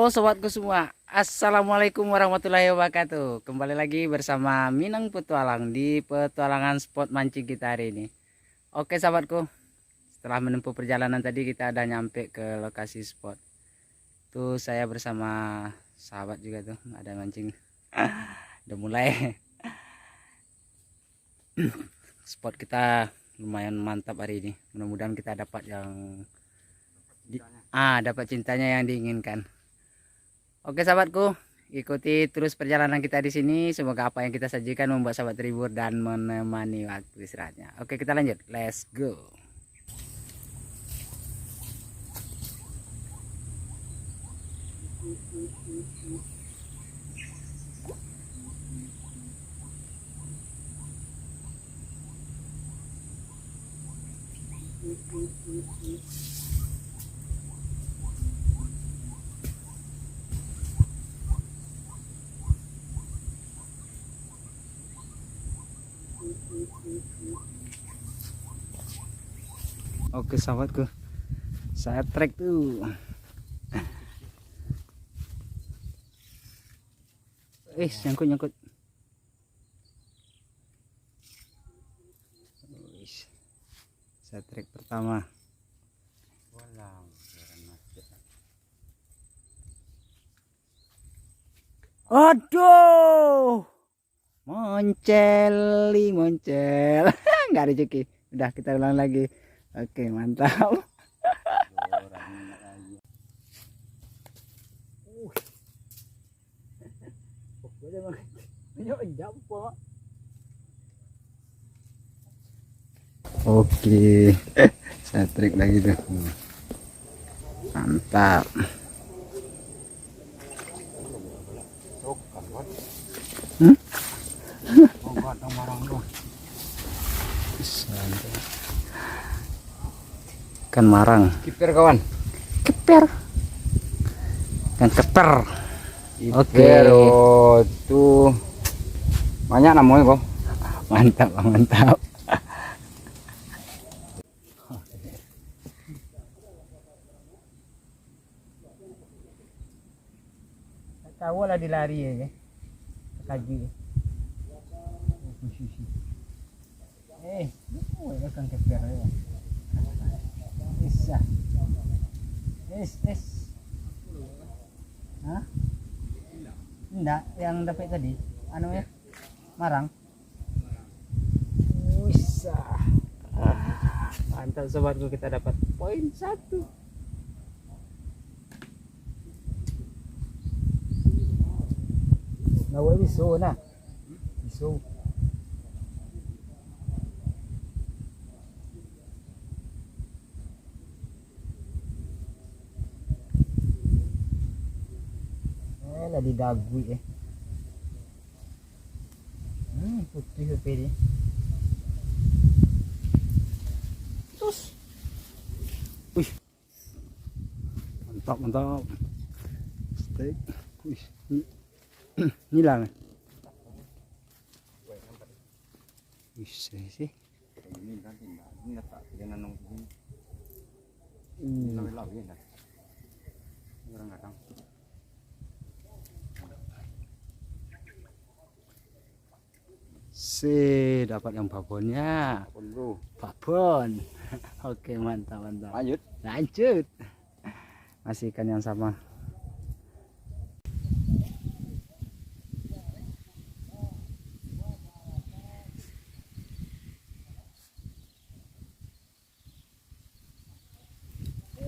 Halo sobatku semua, Assalamualaikum warahmatullahi wabarakatuh. Kembali lagi bersama Minang Petualang di petualangan spot mancing kita hari ini. Oke sahabatku, setelah menempuh perjalanan tadi kita udah nyampe ke lokasi spot. Tuh saya bersama sahabat juga tuh, ada mancing. Udah mulai. Spot kita lumayan mantap hari ini. Mudah-mudahan kita dapat yang dapat cintanya yang diinginkan. Oke sahabatku, ikuti terus perjalanan kita di sini. Semoga apa yang kita sajikan membuat sahabat terhibur dan menemani waktu istirahatnya. Oke, kita lanjut. Let's go. Oke sahabatku, saya trek tuh. Nyangkut. Saya trek pertama. Aduh, moncel. Nggak rezeki. Udah, kita ulang lagi. Oke, mantap. Oke, saya trik lagi tuh. Mantap. Ikan marang. Kiper kawan. Keper. Ikan keper. Oke. Tuh banyak namanya kok. Mantap. Tahu lah dilari ya. Kaji. Ikan keper ya. Bisa. Hah? Enggak, yang dapat tadi. Anu ya? Marang. Bisa. Mantap sobatku, kita dapat poin 1. Nawa biso na. Biso. Lagi dagu ya. Putih dia. Terus. Wih. Mantap. Steak. Wih. Nilang. Wih, sih. Ini kan ini tak dengan nong ini. Lalu ya nak. Orang kadang. Dapat yang babonnya. Babon. Oke, mantap. Lanjut. Masih ikan yang sama.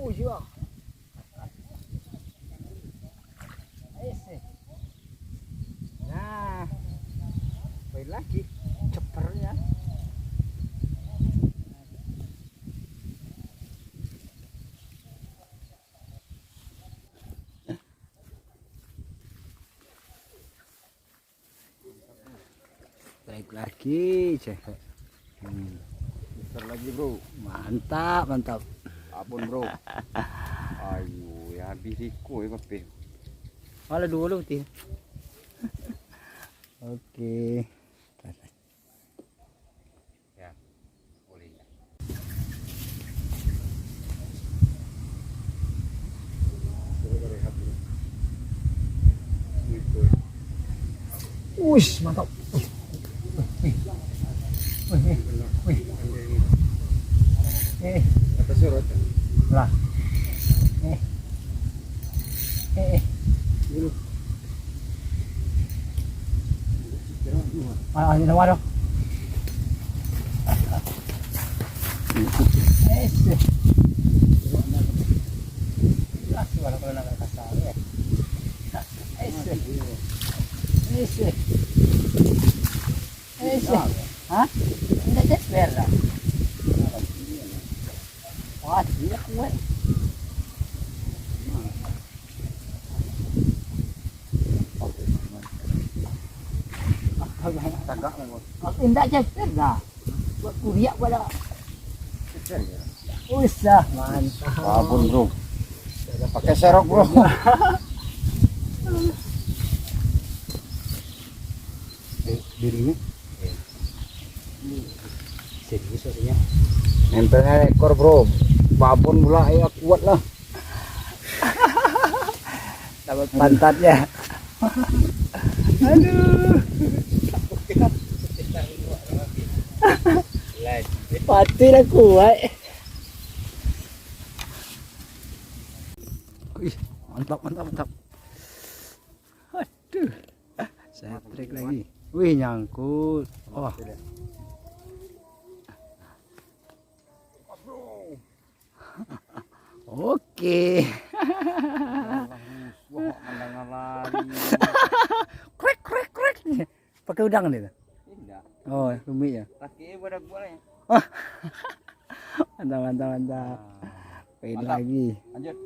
Iya. Nah, baik lagi cepernya. Baik lagi, cewek. Besar lagi bro. Mantap. Apun bro. Ayo ya habis iko ya kape. Malah dulu tuh. Oke. Ya. Boleh. Wih, mantap. Wih. Atas surut. Lah. Ini nama dong. Kalau nak kasar ya. Hah? Tidak ceper lah. Wah, dia kuat. Tagak memang. Tidak ceper lah. Buat kuriak pada. Cecer ya. Usah, mantap. Babon bro. Pakai serok bro. Dirinya. Serius aslinya. Nempelnya ekor bro. Babon pula ya kuat lah. Dapat pantatnya. Aduh. Pati lah kuat. Wih, mantap. Aduh. Saya trik lagi. Wih, nyangkut. Oh. Oke. Krek. Pakai udang nih. Tidak. Oh, rumit ya. Kaki pada gua ya. Mantap. Pakai lagi. Lanjut.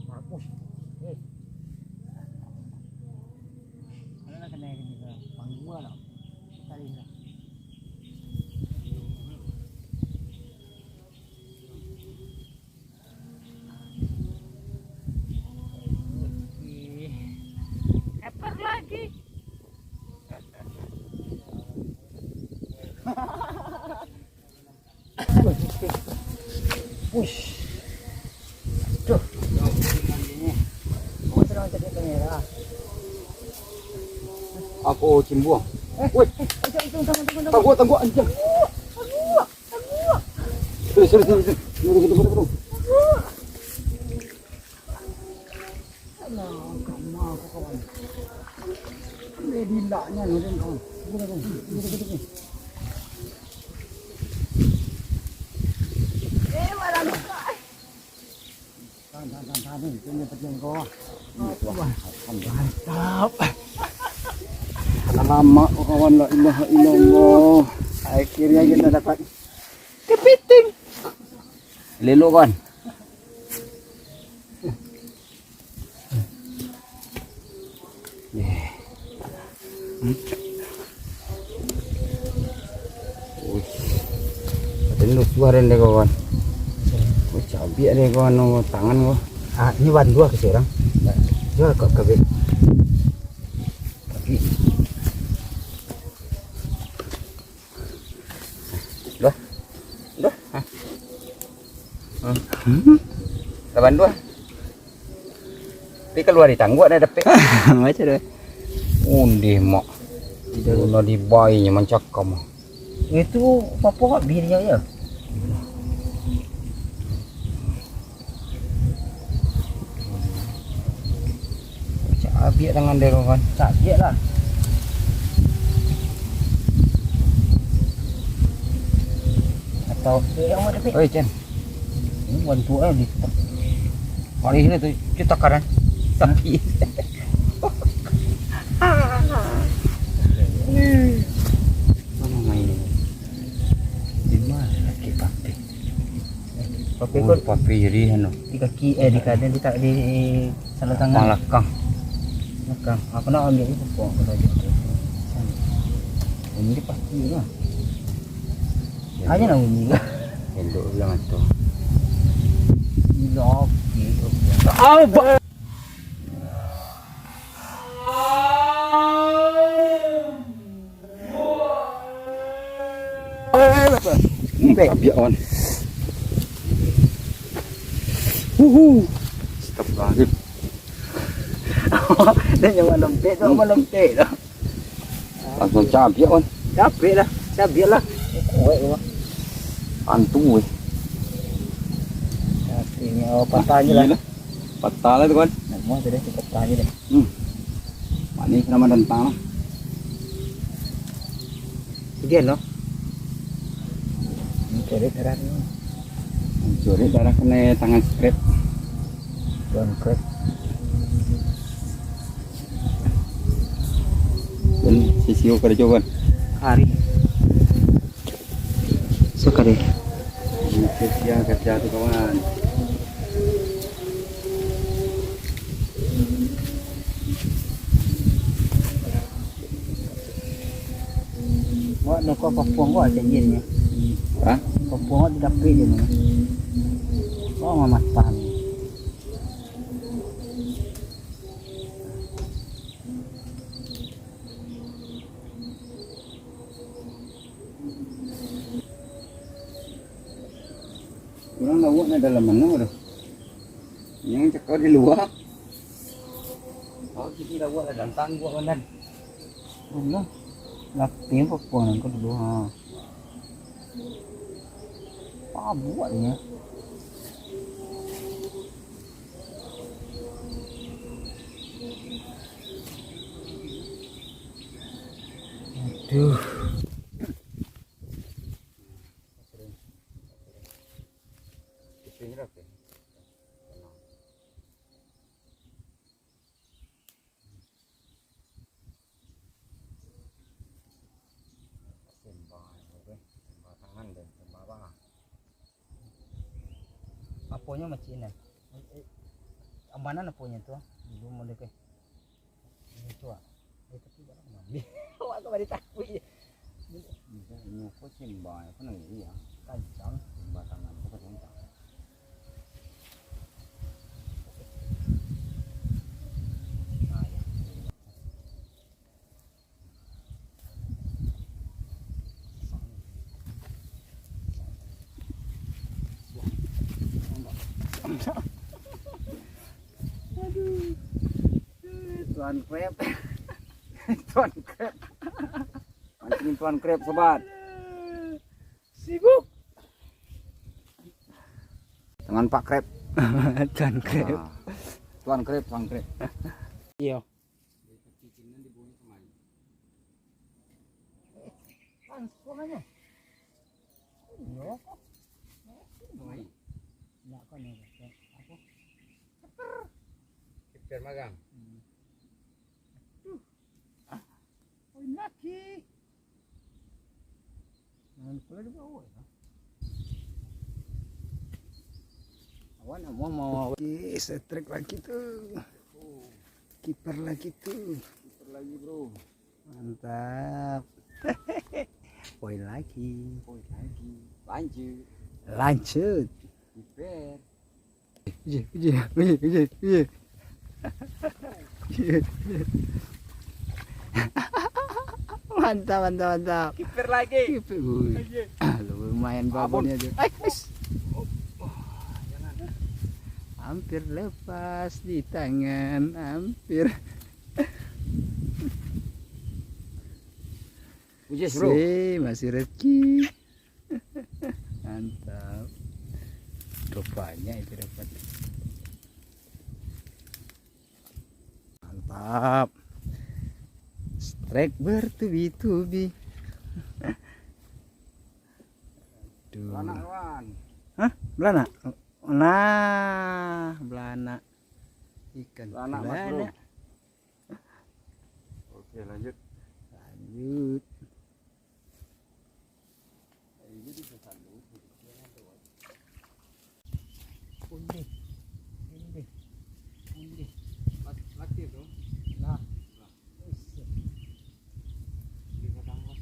Bagus. Kalau nak kena ini ke panggua lah. Tadi lah. Eper lagi. Push. Tuh. Oh, sedang cari kamera. Aku cimbuang. Woi, tunggu anjing. Tunggu. Dilaknya ni kawan. Tunggu. Malah luka. Tahan ni, ini penting kau. Mantap. Lama kawan, la ilaha illallah. Akhirnya kita dapat Kepiting. lelo kan. Ini suara deh kawan. Cabai deh kawan, tangan gua. Ah, ini wan dua ke seorang. Dua kok kabel. Kaki. Dua. Laban dua. Tapi keluar di tangguh ada dapet. Macam deh. Undi mak. Udah di bayinya mencakam. Itu apa birnya ya? Cabai tangan dia kawan. Tak dia lah. Atau yang mana dapat? Oi Chen. Ini wan dua di. Hari ini tuh kita karan. Tapi mana main? Di mana lagi papi? Papi Oh, kau papi jadi anu. di kaki di kanan di tak di salah tangan. Malakang. Belakang. Aku nak ambil itu kok kalau gitu. Ini pasti lah. Aja nak bunyi lah. Elok bilang itu. Lagi. Ah, Cabai on. Astagfirullahaladzim. Dia nyawa lempek tu, apa lempek tu. Langsung cabiak kan. Capek lah, cabiak lah. Kuat tu. Antung weh. Ini patahnya lah. Patah lah tu kan. Nama tu dia patahnya deh. Manis nama dentang lah. Sekian loh. Ini cari darah ni. Curi darah kena tangan strip. John Crab. Dan sisiu kerja kan. Hari. Sekali. Ini kerja tu kawan. Buat nak kau papuang buat janjinya. Hah? Papuang tidak pilih ni. Oh mamat paham. Orang lawak ni dalam mana tu? Yang cakap di luar. Oh kita dah buat dah dantang buat mana? Belum. Lapin papuang kau dulu ha. Apa buatnya? Aduh. Aponya macam ni. Amanan aponya tu. Dulu mau dekat. Ini tu ah. Itu tidak mana. Awak kau beri takut je. Ini kau cimbay, kau nak iya. Kancang. Batangan kau kau cimbay. Aduh. Tuan Crab. Tuan Crab. Mancing tuan krep sobat. Sibuk. Dengan Pak Krep. Tuan Crab. Ah, tuan krep, tuan krep. Iya. Langsung aja. Iya. Nak kau ni. Apa? Kipir magang. Oh, laki. Nanti di bawah. Awan mau setrik lagi tuh. Kiper lagi tuh. Kiper lagi bro. Mantap. Poin lagi. Poin lagi. Lanjut. Lanjut. Kiper. Uji. Mantap. Kiper lagi. Kiper. Lumayan babonnya tuh. Hampir lepas di tangan, hampir. Uji bro. Masih rezeki. Mantap. Rupanya itu dapat. Mantap. Strike bertubi-tubi. Aduh. Belana kawan. Hah? Belana? Nah, belana. Ikan Belana mas bro. Oke lanjut. Lanjut. Undi. Laki tu. Nah, Di kadang mas.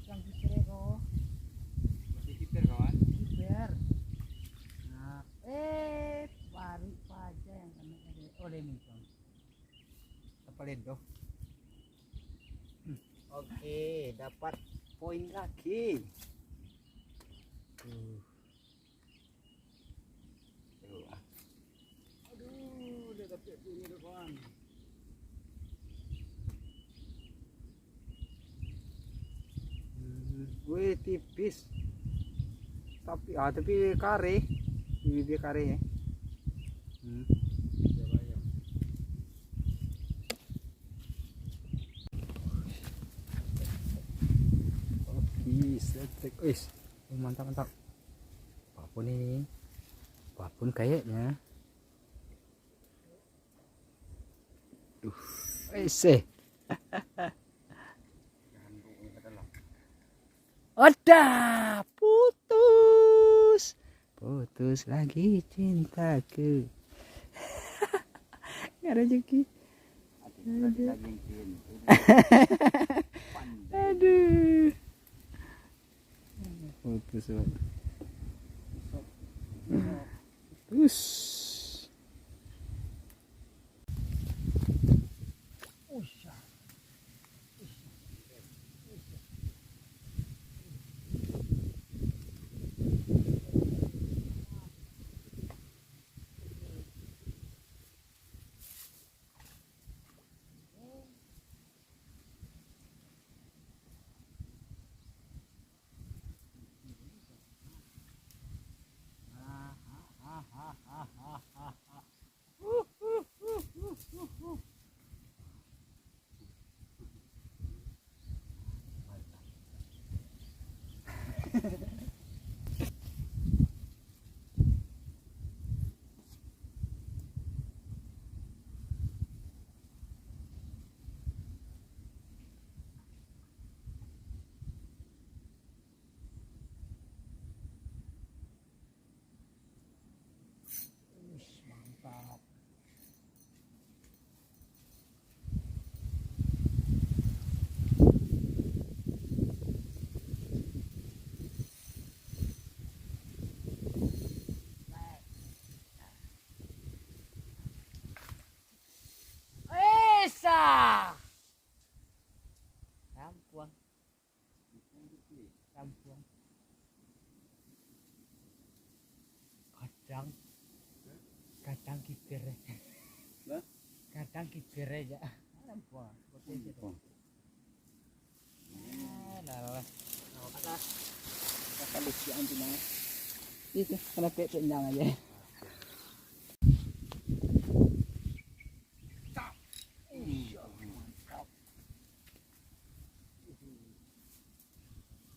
kacang kisere kok. Masih kiper kawan. Kiper. Nah, baru aja yang kena ada. Oh, Remington. Apa ledo? Oke, dapat poin lagi. Aduh, dia dapat ini tu kawan. tipis. Tapi kare. Bibir kare ya. Oke, setek. Mantap mantap. Apapun ini. Apapun kayaknya. Udah putus lagi cintaku. Nggak ada rezeki. Aduh. Putus. Rampuan. Kadang kipir. Kadang kipir aja. Rampuan. Itu kena penjang aja.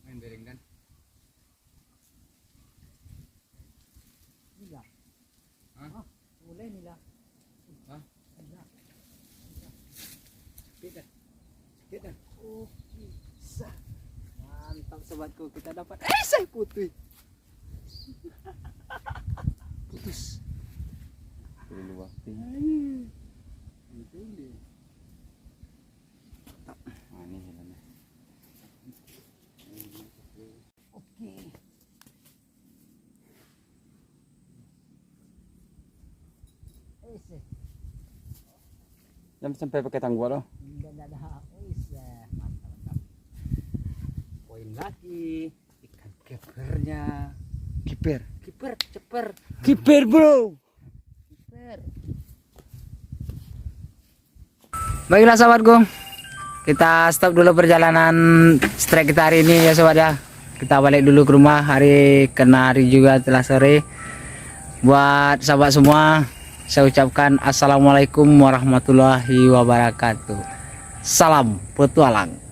Main bering kan? Nila. Hah? Mulai nila. Hah? Nila. Kita. Oh, bisa. Mantap sobatku, kita dapat saya putih. Putus. Luwak. Itu dia. Ini jalannya. Oke. Jam sampai pakai tangguh loh. Enggak ada. Mantap. Poin lagi. Ikan kepernya. Kiper. Ceper. Kiper bro. Baiklah sahabatku, kita stop dulu perjalanan strike kita hari ini ya sobat ya. Kita balik dulu ke rumah, karena hari juga telah sore. Buat sahabat semua, saya ucapkan assalamualaikum warahmatullahi wabarakatuh. Salam petualang.